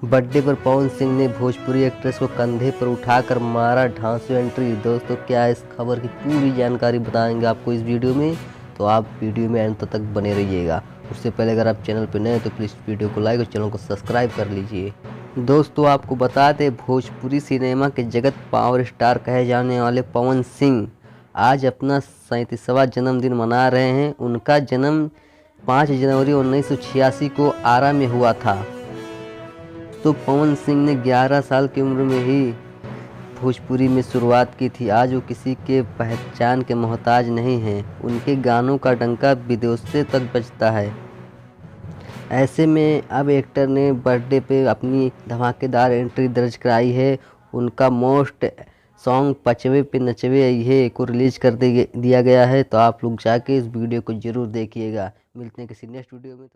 Birthday पर पवन सिंह ने Bhojpuri actress को कंधे पर उठाकर मारा ढांसू एंट्री। दोस्तों, क्या इस खबर की पूरी जानकारी बताएंगे आपको इस वीडियो में, तो आप वीडियो में अंत तक बने रहिएगा। उससे पहले अगर आप चैनल पर नए हैं तो प्लीज़ वीडियो को लाइक और चैनल को सब्सक्राइब कर लीजिए। दोस्तों, आपको बता दें, भोजपुरी सिनेमा के जगत पावर स्टार कहे जाने वाले पवन सिंह आज अपना 37वां जन्मदिन मना रहे हैं। उनका जन्म 5 जनवरी 1986 को आरा में हुआ था। तो पवन सिंह ने 11 साल की उम्र में ही भोजपुरी में शुरुआत की थी। आज वो किसी के पहचान के मोहताज नहीं हैं। उनके गानों का डंका विदेशों तक बजता है। ऐसे में अब एक्टर ने बर्थडे पे अपनी धमाकेदार एंट्री दर्ज कराई है। उनका मोस्ट सॉन्ग पचवे पे नचवे ये को रिलीज कर दिया गया है। तो आप लोग जाके इस वीडियो को ज़रूर देखिएगा। मिलते हैं किसी नेक्स्ट वीडियो में।